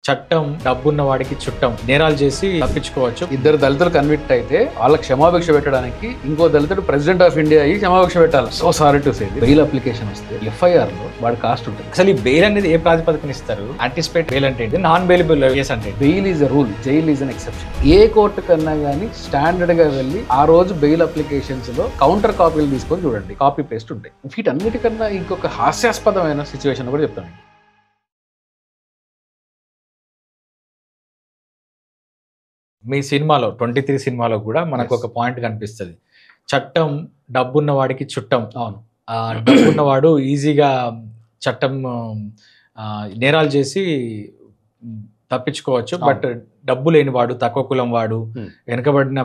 చట్టం డబ్బున్న వాడికి చుట్టం నేరాలు చేసి తప్పించుకోవచ్చు. ఇద్దరు దళితులు కన్విక్ట్ అయితే వాళ్ళకి క్షమాభిక్ష పెట్టడానికి ఇంకో దళితుడు ప్రెసిడెంట్ ఆఫ్ ఇండియా అయ్యి క్షమాభిక్ష పెట్టాలి. So sorry to say, bail application వస్తే ఎఫ్ఐఆర్ లో వాడి కాస్ట్ ఉంటుంది. అసలు ఈ బెయిల్ అనేది ఏ ప్రాతిపదికన ఇస్తారు? యాంటిసిపేట్ బెయిల్ అంటే ఏంటి? నాన్ బెయిలబుల్ కేసు అంటే bail is a rule, jail is an exception. A court కన్నా కానీ స్టాండర్డ్ గా వెళ్ళి ఆ రోజు బెయిల్ అప్లికేషన్స్ లో కౌంటర్ కాపీలు తీసుకొని చూడండి, కాపీ పేస్ట్ ఉంటాయి. వీటన్నిటికన్నా ఇంకొక హాస్యాస్పదమైన సిచ్యువేషన్ కూడా చెప్తాను. మీ సినిమాలో 23 సినిమాలో కూడా మనకు ఒక పాయింట్ కనిపిస్తుంది, చట్టం డబ్బున్న వాడికి చుట్టం. అవును, డబ్బున్నవాడు ఈజీగా చట్టం నేరాలు చేసి తప్పించుకోవచ్చు. బట్ డబ్బు లేని వాడు, తక్కువ కులం వాడు, వెనుకబడిన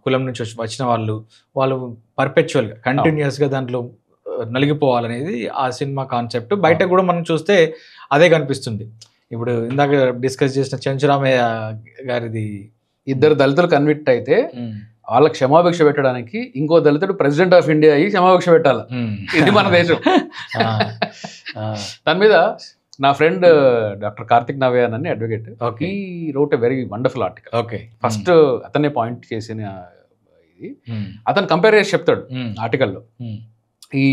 కులం నుంచి వచ్చిన వాళ్ళు పర్పెచువల్గా కంటిన్యూస్గా దాంట్లో నలిగిపోవాలనేది ఆ సినిమా కాన్సెప్ట్. బయట కూడా మనం చూస్తే అదే కనిపిస్తుంది. ఇప్పుడు ఇందాక డిస్కస్ చేసిన చెంచురామయ్య గారిది, ఇద్దరు దళితులు కన్విక్ట్ అయితే వాళ్ళకి క్షమాభిక్ష పెట్టడానికి ఇంకో దళితుడు ప్రెసిడెంట్ ఆఫ్ ఇండియా అయ్యి క్షమాభిక్ష పెట్టాలి. ఇది మన దేశం. దాని మీద నా ఫ్రెండ్ డాక్టర్ కార్తిక్ నవ్యాన్ అని అడ్వకేట్, ఈ wrote a very wonderful article. Okay, first అతనే పాయింట్ చేసిన ఇది అతను కంపేర్ చేసి చెప్తాడు ఆర్టికల్లో, ఈ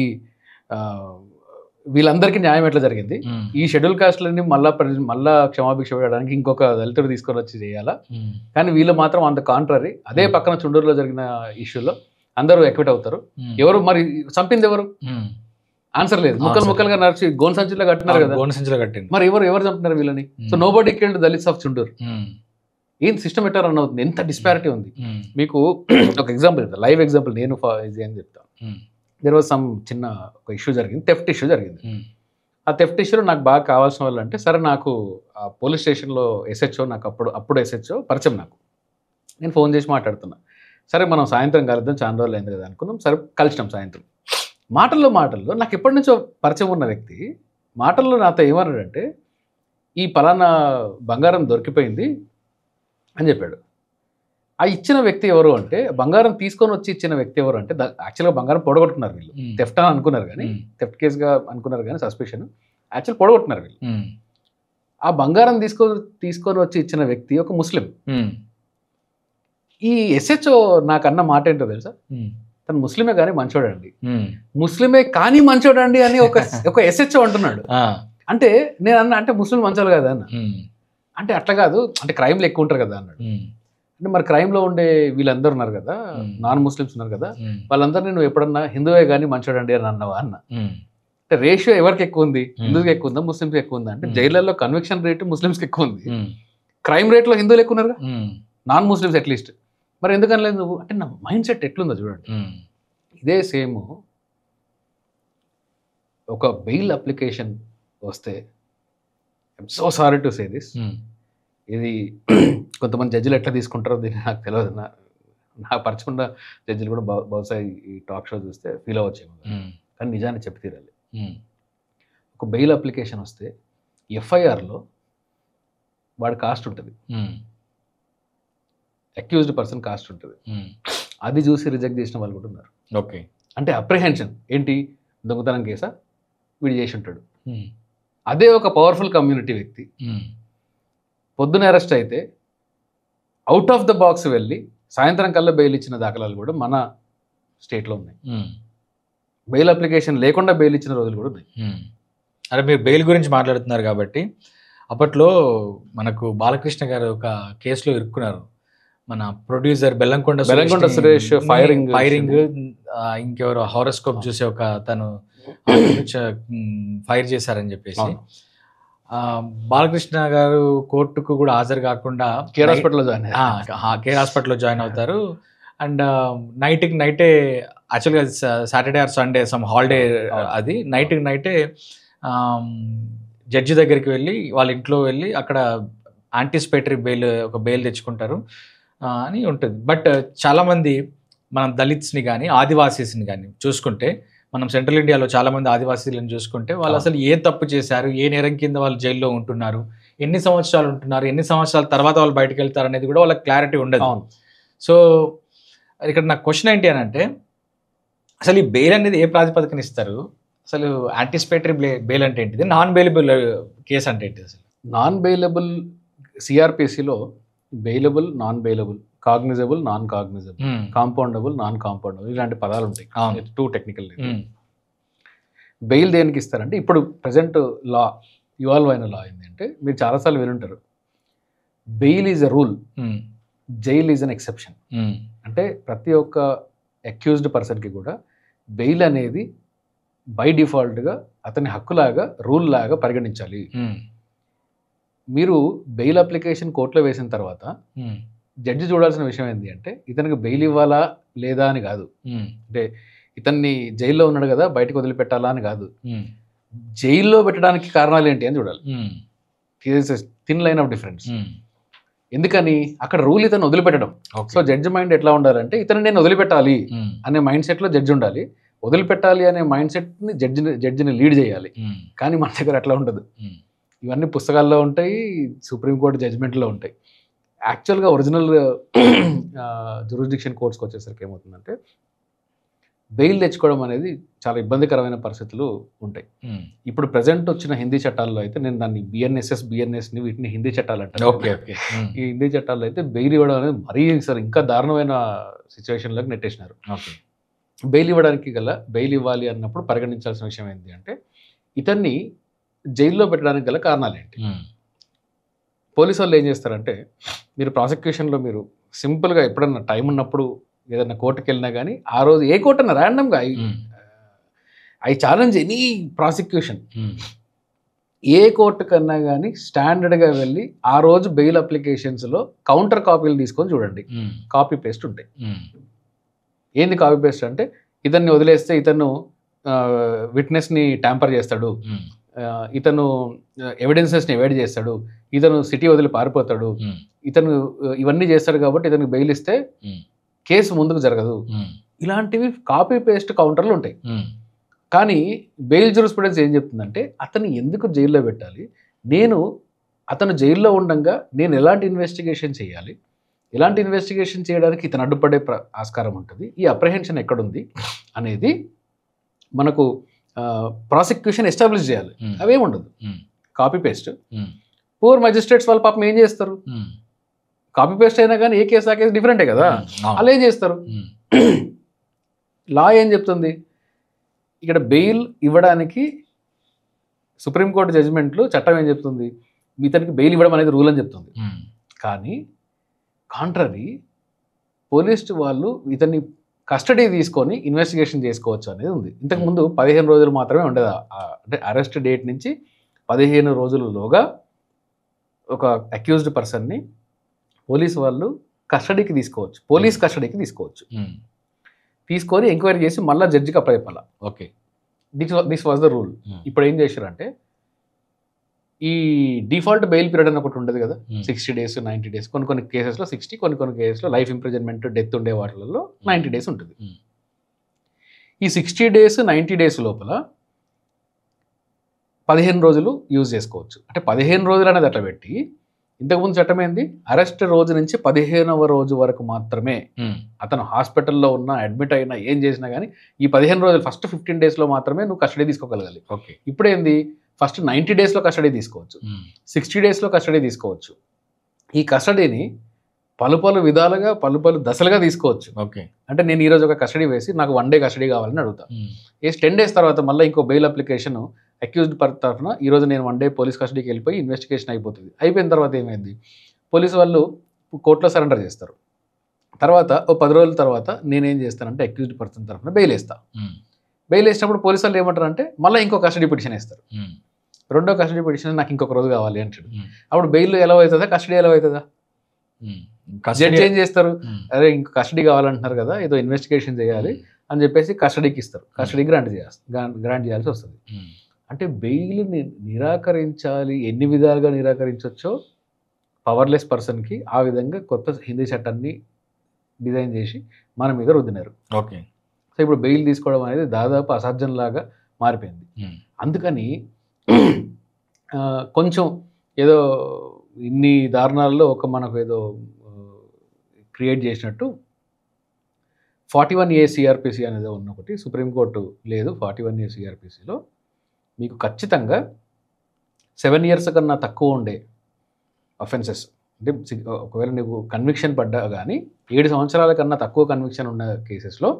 వీళ్ళందరికీ న్యాయం ఎట్లా జరిగింది, ఈ షెడ్యూల్ కాస్ట్లని మళ్ళా క్షమాభిక్ష పెట్టడానికి ఇంకొక దళితుడు తీసుకొని వచ్చి చేయాలా, కానీ వీళ్ళు మాత్రం అంత కాంట్రరీ. అదే పక్కన చుండూరులో జరిగిన ఇష్యూలో అందరూ ఎక్విట్ అవుతారు. ఎవరు మరి చంపింది ఎవరు? ఆన్సర్ లేదు. ముక్కలుగా నడిచి గోన్ సంచిలో కట్టినారు కదా, మరి ఎవరు చంపినారు వీళ్ళని? So nobody killed Dalits of Chunduru. ఏం సిస్టమ్ ఎట్లా రన్ అవుతుంది? ఎంత డిస్పారిటీ ఉంది. మీకు ఒక ఎగ్జాంపుల్ చెప్తాను, లైవ్ ఎగ్జాంపుల్. నేను అని చెప్తాను. దేర్ వాజ్ సమ్ చిన్న ఒక ఇష్యూ జరిగింది, థెఫ్ట్ ఇష్యూ జరిగింది. ఆ థెఫ్ట్ ఇష్యూలో నాకు బాగా కావాల్సిన వాళ్ళు అంటే, సరే నాకు ఆ పోలీస్ స్టేషన్లో ఎస్హెచ్ఓ, నాకు అప్పుడు ఎస్హెచ్ఓ పరిచయం. నాకు నేను ఫోన్ చేసి మాట్లాడుతున్నా, సరే మనం సాయంత్రం కలుద్దాం, చాలా రోజులు అయింది కదా అనుకున్నాం. సరే కలిసినాం సాయంత్రం. మాటల్లో నాకు ఎప్పటి నుంచో పరిచయం ఉన్న వ్యక్తి మాటల్లో నాతో ఏమన్నాడంటే, ఈ పలానా బంగారం దొరికిపోయింది అని చెప్పాడు. ఆ ఇచ్చిన వ్యక్తి ఎవరు అంటే, బంగారం తీసుకొని వచ్చి ఇచ్చిన వ్యక్తి ఎవరు అంటే, యాక్చువల్గా బంగారం పొడగొట్టుకున్నారు వీళ్ళు. థెఫ్ట్ అని అనుకున్నారు కానీ, థెఫ్ట్ కేసుగా అనుకున్నారు కానీ సస్పెషన్, యాక్చువల్ పొడగొట్టుకున్నారు వీళ్ళు. ఆ బంగారం తీసుకొని వచ్చి ఇచ్చిన వ్యక్తి ఒక ముస్లిం. ఈ ఎస్హెచ్ఓ నాకన్న మాట ఏంటో తెలుసా, తను ముస్లిమే కానీ మంచోడండి, ముస్లిమే కానీ మంచోడండి అని ఒక ఎస్హెచ్ఓ అంటున్నాడు. అంటే నేను అన్న, అంటే ముస్లిం మంచోళ్ళు కదా అన్న. అంటే అట్లా కాదు, అంటే క్రైమ్లు ఎక్కువ ఉంటారు కదా అన్నాడు. అంటే మరి క్రైమ్లో ఉండే వీళ్ళందరూ ఉన్నారు కదా, నాన్ ముస్లిమ్స్ ఉన్నారు కదా, వాళ్ళందరినీ నువ్వు ఎప్పుడన్నా హిందువే కానీ మంచోడండి అని అన్నావా అన్న. అంటే రేషియో ఎవరికి ఎక్కువ ఉంది? హిందువుకి ఎక్కువ ఉందా, ముస్లింస్కి ఎక్కువ ఉందా? అంటే జైళ్ళల్లో కన్విక్షన్ రేటు ముస్లిమ్స్కి ఎక్కువ ఉంది, క్రైమ్ రేట్లో హిందువులు ఎక్కువ ఉన్నారు, నాన్ ముస్లిమ్స్ అట్లీస్ట్. మరి ఎందుకని లేదు నువ్వు అంటే, నా మైండ్ సెట్ ఎట్లుందో చూడండి. ఇదే సేమ్ ఒక బెయిల్ అప్లికేషన్ వస్తే, I'm so sorry to say this, ఇది కొంతమంది జడ్జిలు ఎట్లా తీసుకుంటారో దీన్ని నాకు తెలియదు. నా పరిచయం జడ్జిలు కూడా బహుశా ఈ టాక్ షో చూస్తే ఫీల్ అవ్వచ్చేమో, కానీ నిజాన్ని చెప్పి తీరాలి. ఒక బెయిల్ అప్లికేషన్ వస్తే ఎఫ్ఐఆర్లో వాడి కాస్ట్ ఉంటుంది, అక్యూజ్డ్ పర్సన్ కాస్ట్ ఉంటుంది. అది చూసి రిజెక్ట్ చేసిన వాళ్ళు కూడా ఉన్నారు. ఓకే, అంటే అప్రిహెన్షన్ ఏంటి, దొంగతనం కేసా, వీడు చేసి ఉంటాడు. అదే ఒక పవర్ఫుల్ కమ్యూనిటీ వ్యక్తి పొద్దున అరెస్ట్ అయితే అవుట్ ఆఫ్ ద బాక్స్ వెళ్ళి సాయంత్రం కల్లా బెయిల్ ఇచ్చిన దాఖలాలు కూడా మన స్టేట్లో ఉన్నాయి. బెయిల్ అప్లికేషన్ లేకుండా బెయిల్ ఇచ్చిన రోజులు కూడా ఉన్నాయి. అరే మీరు బెయిల్ గురించి మాట్లాడుతున్నారు కాబట్టి, అప్పట్లో మనకు బాలకృష్ణ గారు ఒక కేసులో ఇరుక్కున్నారు. మన ప్రొడ్యూసర్ బెల్లంకొండ సురేష్ ఫైరింగ్, ఇంకెవరు హారోస్కోప్ చూసి ఒక తను ఫైర్ చేశారని చెప్పేసి బాలకృష్ణ గారు కోర్టుకు కూడా హాజరు కాకుండా కేర్ హాస్పిటల్లో జాయిన్ అవుతారు. అండ్ నైటే యాక్చువల్గా Saturday or Sunday some holiday, అది నైటే జడ్జి దగ్గరికి వెళ్ళి వాళ్ళ ఇంట్లో వెళ్ళి అక్కడ యాంటిసిపేటరీ బెయిల్ తెచ్చుకుంటారు అని ఉంటుంది. బట్ చాలామంది మనం దళిత్స్ని కానీ ఆదివాసీస్ని కానీ చూసుకుంటే, మనం సెంట్రల్ ఇండియాలో చాలామంది ఆదివాసీలను చూసుకుంటే, వాళ్ళు అసలు ఏ తప్పు చేశారు, ఏ నేరం కింద వాళ్ళు జైల్లో ఉంటున్నారు, ఎన్ని సంవత్సరాలు ఉంటున్నారు, ఎన్ని సంవత్సరాల తర్వాత వాళ్ళు బయటకు వెళ్తారు అనేది కూడా వాళ్ళకి క్లారిటీ ఉండదు. సో ఇక్కడ నాకు క్వశ్చన్ ఏంటి అని అంటే, అసలు ఈ బెయిల్ అనేది ఏ ప్రాతిపదికన ఇస్తారు? అసలు యాంటిసిపేటరీ బెయిల్ అంటే ఏంటిది, నాన్ బెయిలబుల్ కేసు అంటే ఏంటిది? అసలు నాన్ బెయిలబుల్ సిఆర్పిసిలో bailable, non bailable, cognizable, non cognizable, compoundable, non compoundable ఇలాంటి పదాలు ఉంటాయి. అవును. Two technical. బెయిల్ దేనికి ఇస్తారంటే ఇప్పుడు ప్రజెంట్ లా ఇవాల్వ్ అయిన లా ఏంటంటే మీరు చాలాసార్లు వినుంటారు, bail is a rule, jail is an exception. అంటే ప్రతి ఒక్క అక్యూజ్డ్ పర్సన్కి కూడా బెయిల్ అనేది బై డిఫాల్ట్గా అతని హక్కులాగా రూల్ లాగా పరిగణించాలి. మీరు బెయిల్ అప్లికేషన్ కోర్టులో వేసిన తర్వాత జడ్జి చూడాల్సిన విషయం ఏంటి అంటే ఇతనికి బెయిల్ ఇవ్వాలా లేదా అని కాదు. అంటే ఇతన్ని జైల్లో ఉన్నాడు కదా బయటకు వదిలిపెట్టాలా అని కాదు, జైల్లో పెట్టడానికి కారణాలు ఏంటి అని చూడాలి. Thin line of difference. ఎందుకని అక్కడ రూల్ ఇతను వదిలిపెట్టడం. సో జడ్జి మైండ్ ఎట్లా ఉండాలంటే ఇతను నేను వదిలిపెట్టాలి అనే మైండ్ సెట్లో జడ్జి ఉండాలి, వదిలిపెట్టాలి అనే మైండ్ సెట్ని జడ్జిని లీడ్ చేయాలి. కానీ మన దగ్గర అట్లా ఉండదు. ఇవన్నీ పుస్తకాల్లో ఉంటాయి, సుప్రీంకోర్టు జడ్జిమెంట్లో ఉంటాయి. యాక్చువల్గా ఒరిజినల్ జ్యూరిస్డిక్షన్ కోర్ట్స్కి వచ్చేసరికి ఏమవుతుందంటే బెయిల్ తెచ్చుకోవడం అనేది చాలా ఇబ్బందికరమైన పరిస్థితులు ఉంటాయి. ఇప్పుడు ప్రజెంట్ వచ్చిన హిందీ చట్టాల్లో అయితే నేను దాన్ని బిఎన్ఎస్ని వీటిని హిందీ చట్టాలు అంటాను. ఈ హిందీ చట్టాల్లో అయితే బెయిల్ ఇవ్వడం అనేది మరీ సార్ ఇంకా దారుణమైన సిచ్యువేషన్లోకి నెట్టేసినారు. బెయిల్ ఇవ్వడానికి గల బెయిల్ ఇవ్వాలి అన్నప్పుడు పరిగణించాల్సిన విషయం ఏంటి అంటే ఇతన్ని జైల్లో పెట్టడానికి గల కారణాలు ఏంటి. పోలీసు వాళ్ళు ఏం చేస్తారంటే మీరు ప్రాసిక్యూషన్లో మీరు సింపుల్గా ఎప్పుడన్నా టైం ఉన్నప్పుడు ఏదైనా కోర్టుకి వెళ్ళినా కానీ ఆ రోజు ఏ కోర్టు అన్నా ర్యాండమ్గా I challenge any prosecution, A court కన్నా కానీ స్టాండర్డ్గా వెళ్ళి ఆ రోజు బెయిల్ అప్లికేషన్స్లో కౌంటర్ కాపీలు తీసుకొని చూడండి, కాపీ పేస్ట్ ఉంటాయి. ఏంది కాపీ పేస్ట్ అంటే ఇతన్ని వదిలేస్తే ఇతను విట్నెస్ని ట్యాంపర్ చేస్తాడు, ఇతను ఎవిడెన్సెస్ని అవాయిడ్ చేస్తాడు, ఇతను సిటీ వదిలి పారిపోతాడు, ఇతను ఇవన్నీ చేస్తాడు కాబట్టి ఇతనికి బెయిల్ ఇస్తే కేసు ముందుకు జరగదు, ఇలాంటివి కాపీ పేస్ట్ కౌంటర్లు ఉంటాయి. కానీ బెయిల్ జూరిస్ప్రుడెన్స్ ఏం చెప్తుందంటే అతను ఎందుకు జైల్లో పెట్టాలి, అతను జైల్లో ఉండగా నేను ఎలాంటి ఇన్వెస్టిగేషన్ చేయాలి, ఎలాంటి ఇన్వెస్టిగేషన్ చేయడానికి ఇతను అడ్డుపడే ఆస్కారం ఉంటుంది, ఈ అప్రహెన్షన్ ఎక్కడుంది అనేది మనకు ప్రాసిక్యూషన్ ఎస్టాబ్లిష్ చేయాలి. అవేం ఉండదు, కాపీ పేస్ట్. పూర్ మెజిస్ట్రేట్స్ వాళ్ళు పాపం ఏం చేస్తారు, కాపీ పేస్ట్ అయినా కానీ ఏ కేసు ఆ కేసు డిఫరెంటే కదా, అలా ఏం చేస్తారు. లా ఏం చెప్తుంది ఇక్కడ బెయిల్ ఇవ్వడానికి సుప్రీంకోర్టు జడ్జిమెంట్లు చట్టం ఏం చెప్తుంది, ఇతనికి బెయిల్ ఇవ్వడం అనేది రూల్ అని చెప్తుంది. కానీ కాంట్రరీ పోలీసు వాళ్ళు ఇతన్ని కస్టడీ తీసుకొని ఇన్వెస్టిగేషన్ చేసుకోవచ్చు అనేది ఉంది. ఇంతకుముందు 15 రోజులు మాత్రమే ఉండేది. అంటే అరెస్ట్ డేట్ నుంచి 15 రోజులలోగా ఒక అక్యూజ్డ్ పర్సన్ని పోలీసు వాళ్ళు కస్టడీకి తీసుకోవచ్చు, పోలీస్ కస్టడీకి తీసుకోవచ్చు. తీసుకొని ఎంక్వైరీ చేసి మళ్ళీ జడ్జికి అప్పచెప్పాలి. Okay, this was the rule. ఇప్పుడు ఏం చేశారంటే ఈ డిఫాల్ట్ బెయిల్ పీరియడ్ అని ఒకటి ఉండదు కదా, 60 days 90 days, కొన్ని కేసెస్లో 60, కొన్ని కేసెస్లో లైఫ్ ఇంప్రిజన్మెంట్ డెత్ ఉండే వాటిలలో 90 days ఉంటుంది. ఈ 60 days 90 days లోపల 15 రోజులు యూజ్ చేసుకోవచ్చు. అంటే 15 రోజులు అనేది అట్లా పెట్టి ఇంతకుముందు చట్టం ఏంది, అరెస్ట్ రోజు నుంచి 15వ రోజు వరకు మాత్రమే అతను హాస్పిటల్లో ఉన్నా అడ్మిట్ అయినా ఏం చేసినా కానీ ఈ 15 రోజులు ఫస్ట్ 15 days మాత్రమే నువ్వు కస్టడీ తీసుకోగలగాలి. ఓకే, ఇప్పుడేంది ఫస్ట్ 90 days కస్టడీ తీసుకోవచ్చు, 60 days కస్టడీ తీసుకోవచ్చు. ఈ కస్టడీని పలు విధాలుగా పలు దశలుగా తీసుకోవచ్చు. ఓకే, అంటే నేను ఈరోజు ఒక కస్టడీ వేసి నాకు 1 day కస్టడీ కావాలని అడుగుతా, 10 days తర్వాత మళ్ళీ ఇంకో బెయిల్ అప్లికేషన్ అక్యూజ్డ్ తరఫున ఈరోజు నేను 1 day పోలీస్ కస్టడీకి వెళ్ళిపోయి ఇన్వెస్టిగేషన్ అయిపోతుంది. అయిపోయిన తర్వాత ఏమైంది, పోలీసు వాళ్ళు కోర్టులో సరెండర్ చేస్తారు. తర్వాత ఓ 10 రోజుల తర్వాత నేనేం చేస్తానంటే అక్యూజ్డ్ పర్సన్ తరఫున బెయిల్ వేస్తా. బెయిల్ వేసినప్పుడు పోలీసు వాళ్ళు ఏమంటారు అంటే మళ్ళీ ఇంకో కస్టడీ పిటిషన్ వేస్తారు. రెండో కస్టడీ పిటిషన్ నాకు ఇంకొక రోజు కావాలి అంటాడు. అప్పుడు బెయిల్ ఎలా అవుతుందా, కస్టడీ ఎలా అవుతుందా? జడ్జి ఏం చేస్తారు, అరే ఇంకో కస్టడీ కావాలంటున్నారు కదా, ఏదో ఇన్వెస్టిగేషన్ చేయాలి అని చెప్పేసి కస్టడీకి ఇస్తారు, కస్టడీ గ్రాంట్ చేయాల్సి వస్తుంది. అంటే బెయిల్ని నిరాకరించాలి, ఎన్ని విధాలుగా నిరాకరించవచ్చో పవర్లెస్ పర్సన్కి ఆ విధంగా కొత్త హిందీ చట్టాన్ని డిజైన్ చేసి మన మీద రుద్దినారు. ఓకే, సో ఇప్పుడు బెయిల్ తీసుకోవడం అనేది దాదాపు అసాధ్యంలాగా మారిపోయింది. అందుకని కొంచెం ఏదో ఇన్ని దారుణాల్లో ఒక మనకు ఏదో క్రియేట్ చేసినట్టు 41A CRPC అనేది ఉన్న ఒకటి సుప్రీంకోర్టు లేదు. 41A CRPCలో మీకు ఖచ్చితంగా 7 years కన్నా తక్కువ ఉండే అఫెన్సెస్, అంటే ఒకవేళ నీకు కన్విక్షన్ పడ్డా కానీ 7 సంవత్సరాల కన్నా తక్కువ కన్విక్షన్ ఉన్న కేసెస్లో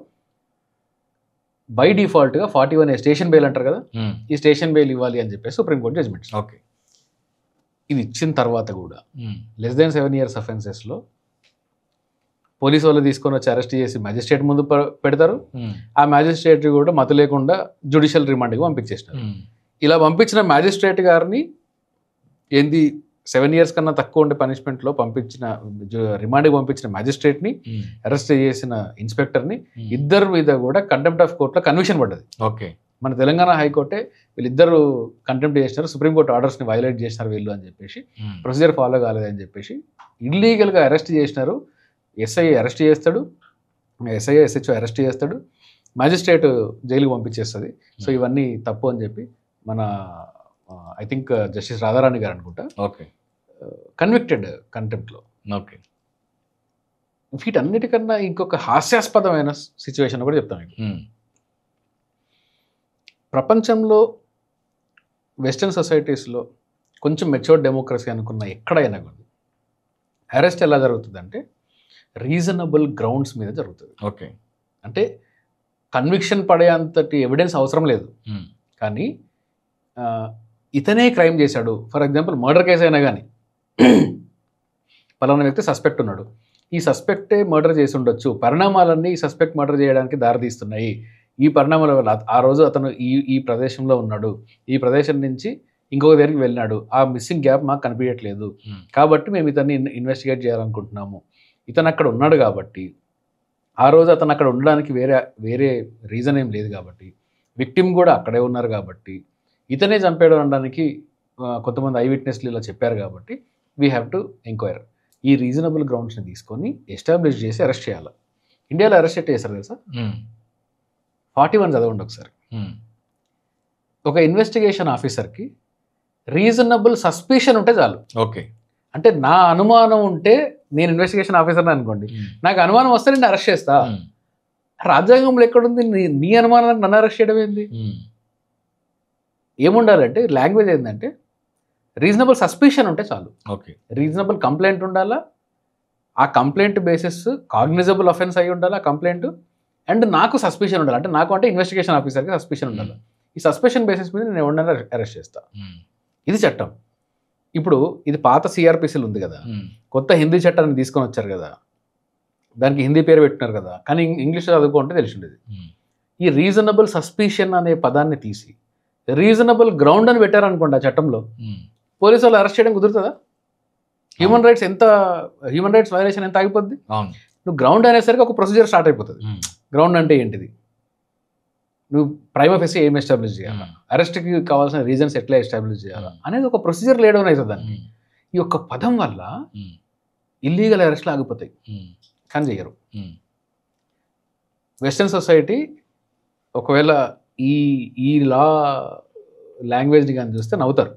బై డిఫాల్ట్గా 41A స్టేషన్ బెయిల్ అంటారు కదా, ఈ స్టేషన్ బెయిల్ ఇవ్వాలి అని చెప్పేసి సుప్రీంకోర్టు జడ్జ్మెంట్స్. ఓకే. ఇది ఇచ్చిన తర్వాత కూడా లెస్ దెన్ 7 years అఫెన్సెస్లో పోలీసు వాళ్ళు తీసుకొని వచ్చి అరెస్ట్ చేసి మ్యాజిస్ట్రేట్ ముందు పెడతారు. ఆ మ్యాజిస్ట్రేట్ కూడా మత లేకుండా జ్యుడిషియల్ రిమాండ్కి పంపించేసినారు. ఇలా పంపించిన మ్యాజిస్ట్రేట్ గారిని ఏంది 7 years కన్నా తక్కువ ఉండే పనిష్మెంట్లో పంపించిన రిమాండ్కి పంపించిన మ్యాజిస్ట్రేట్ని, అరెస్ట్ చేసిన ఇన్స్పెక్టర్ని, ఇద్దరు మీద కూడా కంటెంప్ట్ ఆఫ్ కోర్టులో కన్విక్షన్ పడ్డది. ఓకే. మన తెలంగాణ హైకోర్టే వీళ్ళిద్దరు కంటెంప్ట్ చేసినారు, సుప్రీంకోర్టు ఆర్డర్స్ని వైలేట్ చేసినారు వీళ్ళు అని చెప్పేసి, ప్రొసీజర్ ఫాలో కాలేదని చెప్పేసి ఇల్లీగల్గా అరెస్ట్ చేసినారు. ఎస్ఐ అరెస్ట్ చేస్తాడు, SHO అరెస్ట్ చేస్తాడు, మ్యాజిస్ట్రేట్ జైలుకి పంపించేస్తుంది. సో ఇవన్నీ తప్పు అని చెప్పి మన ఐ థింక్ జస్టిస్ రాధారాణి గారు అనుకుంటా ఓకే కన్విక్టెడ్ కంటెంప్ట్లో. ఓకే. వీటన్నిటికన్నా ఇంకొక హాస్యాస్పదమైన సిచ్యువేషన్ కూడా చెప్తాను మీకు. ప్రపంచంలో వెస్టర్న్ సొసైటీస్లో కొంచెం మెచ్యూర్డ్ డెమోక్రసీ అనుకున్న ఎక్కడైనా కూడా అరెస్ట్ ఎలా జరుగుతుంది అంటే రీజనబుల్ గ్రౌండ్స్ మీద జరుగుతుంది. ఓకే. అంటే కన్విక్షన్ పడే అంతటి ఎవిడెన్స్ అవసరం లేదు, కానీ ఇతనే క్రైమ్ చేశాడు, ఫర్ ఎగ్జాంపుల్ మర్డర్ కేసు అయినా కానీ పలానా వ్యక్తి సస్పెక్ట్ ఉన్నాడు, ఈ సస్పెక్టే మర్డర్ చేసి ఉండొచ్చు, పరిణామాలన్నీ ఈ సస్పెక్ట్ మర్డర్ చేయడానికి దారితీస్తున్నాయి, ఈ పరిణామాల వల్ల ఆ రోజు అతను ఈ ప్రదేశంలో ఉన్నాడు, ఈ ప్రదేశం నుంచి ఇంకొక దగ్గరికి వెళ్ళినాడు, ఆ మిస్సింగ్ గ్యాప్ మాకు కనిపించట్లేదు, కాబట్టి మేము ఇతన్ని ఇన్వెస్టిగేట్ చేయాలనుకుంటున్నాము, ఇతను అక్కడ ఉన్నాడు కాబట్టి, ఆ రోజు అతను అక్కడ ఉండడానికి వేరే రీజన్ ఏం లేదు కాబట్టి, విక్టిమ్ కూడా అక్కడే ఉన్నారు కాబట్టి, ఇతనే చంపాడు అనడానికి కొంతమంది ఐ విట్నెస్లు ఇలా చెప్పారు కాబట్టి వీ హ్యావ్ టు ఎంక్వైర్. ఈ రీజనబుల్ గ్రౌండ్స్ని తీసుకొని ఎస్టాబ్లిష్ చేసి అరెస్ట్ చేయాలి. ఇండియాలో అరెస్ట్ ఎట్లా చేస్తారు తెలుసా? 41 చదవండి ఒకసారి. ఒక ఇన్వెస్టిగేషన్ ఆఫీసర్కి రీజనబుల్ సస్పిషన్ ఉంటే చాలు. ఓకే. అంటే నా అనుమానం ఉంటే, నేను ఇన్వెస్టిగేషన్ ఆఫీసర్ని అనుకోండి, నాకు అనుమానం వస్తే నేను అరెస్ట్ చేస్తా. రాజ్యాంగంలో ఎక్కడుంది నీ అనుమానానికి నన్ను అరెస్ట్ చేయడం ఏంది? ఏముండాలంటే లాంగ్వేజ్ ఏంటంటే రీజనబుల్ సస్పిషన్ ఉంటే చాలు. ఓకే. రీజనబుల్ కంప్లైంట్ ఉండాలా, ఆ కంప్లైంట్ బేసిస్ కాగ్నిజబుల్ అఫెన్స్ అయి ఉండాలి ఆ కంప్లైంట్, అండ్ నాకు సస్పిషన్ ఉండాలి, అంటే నాకు అంటే ఇన్వెస్టిగేషన్ ఆఫీసర్కి సస్పిషన్ ఉండాలి. ఈ సస్పెషన్ బేసిస్ మీద నేను ఎవరినైనా అరెస్ట్ చేస్తా. ఇది చట్టం. ఇప్పుడు ఇది పాత సిఆర్పిసిలు ఉంది కదా, కొత్త హిందీ చట్టాన్ని తీసుకొని వచ్చారు కదా, దానికి హిందీ పేరు పెట్టినారు కదా, కానీ ఇంగ్లీష్ చదువుకుంటే తెలిసి ఉండేది. ఈ రీజనబుల్ సస్పిషన్ అనే పదాన్ని తీసి రీజనబుల్ గ్రౌండ్ అని పెట్టారనుకోండి ఆ చట్టంలో, పోలీసు వాళ్ళు అరెస్ట్ చేయడం కుదురుతుందా? హ్యూమన్ రైట్స్ వైలేషన్ ఎంత ఆగిపోద్ది? నువ్వు గ్రౌండ్ అనేసరికి ఒక ప్రొసీజర్ స్టార్ట్ అయిపోతుంది. గ్రౌండ్ అంటే ఏంటిది, నువ్వు ప్రైమ్ ఆఫీస్ ఏం ఎస్టాబ్లిష్ చేయాలా, అరెస్ట్కి కావాల్సిన రీజన్స్ ఎట్లా ఎస్టాబ్లిష్ చేయాలా అనేది ఒక ప్రొసీజర్ లేడౌన్ అవుతుంది దానికి. ఈ యొక్క పదం వల్ల ఇల్లీగల్ అరెస్ట్లు ఆగిపోతాయి, కానీ చెయ్యరు. వెస్టర్న్ సొసైటీ ఒకవేళ ఈ లా లాంగ్వేజ్ని కానీ చూస్తే నవ్వుతారు.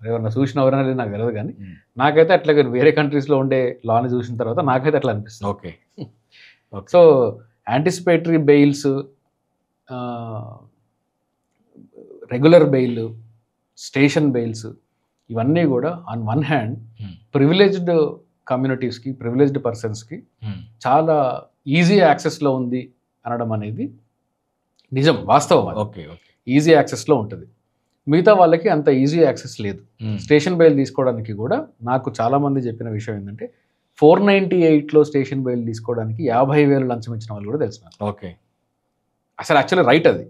ఎవరన్నా చూసినవరన్నా లేదు నాకు తెలియదు, కానీ నాకైతే అట్లా వేరే కంట్రీస్లో ఉండే లాని చూసిన తర్వాత నాకైతే అట్లా అనిపిస్తుంది. Okay. So anticipatory bails, regular bail, station bails, ఇవన్నీ కూడా ఆన్ వన్ హ్యాండ్ ప్రివిలేజ్డ్ కమ్యూనిటీస్కి, ప్రివిలేజ్డ్ పర్సన్స్కి చాలా ఈజీ యాక్సెస్లో ఉంది అనడం అనేది నిజం, వాస్తవం. ఓకే. ఈజీ యాక్సెస్లో ఉంటుంది, మిగతా వాళ్ళకి అంత ఈజీ యాక్సెస్ లేదు. స్టేషన్ బెయిల్ తీసుకోవడానికి కూడా నాకు చాలామంది చెప్పిన విషయం ఏంటంటే 498లో స్టేషన్ బెయిల్ తీసుకోవడానికి 50,000 లంచం ఇచ్చిన వాళ్ళు కూడా తెలిసినారు. ఓకే. అసలు యాక్చువల్లీ రైట్, అది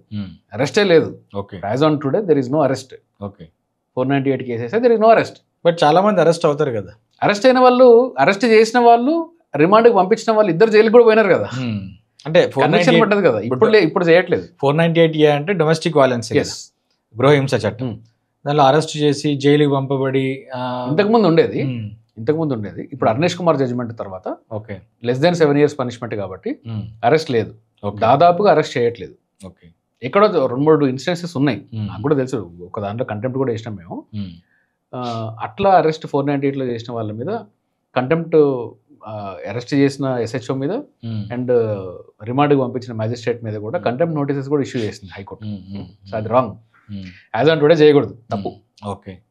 అరెస్టే లేదు. Okay. As on today there is no arrest. Okay. 498 cases there is no arrest. But చాలా మంది అరెస్ట్ అవుతారు కదా. అరెస్ట్ అయిన వాళ్ళు, అరెస్ట్ చేసిన వాళ్ళు, రిమాండ్కి పంపించిన వాళ్ళు ఇద్దరు జైలుకి కూడా పోయినారు కదా, అంటే కన్విక్షన్ పడ్డది కదా. ఇప్పుడు చేయట్లేదు. 498A అంటే డొమెస్టిక్ వైలెన్స్, గృహహింస చట్టం. దానిలో అరెస్ట్ చేసి జైలుకి పంపబడి ఇంతకుముందు ఉండేది. ఇప్పుడు అర్నేష్ కుమార్ జడ్జిమెంట్ తర్వాత okay less than 7 years punishment కాబట్టి అరెస్ట్ లేదు, దాదాపుగా అరెస్ట్ చేయట్లేదు. ఓకే. ఎక్కడో 2-3 ఇన్స్టెన్సెస్ ఉన్నాయి, నాకు కూడా తెలుసు. ఒక దాంట్లో కంటెంప్ట్ కూడా చేసినాం మేము. అట్లా అరెస్ట్ 498లో చేసిన వాళ్ళ మీద కంటెంప్ట్, అరెస్ట్ చేసిన SHO మీద అండ్ రిమాండ్కి పంపించిన మ్యాజిస్ట్రేట్ మీద కూడా కంటెంప్ట్ నోటీసెస్ కూడా ఇష్యూ చేసింది హైకోర్టు. సో అది రాంగ్. యాజ్ ఆన్ టుడే చేయకూడదు, తప్పు. ఓకే.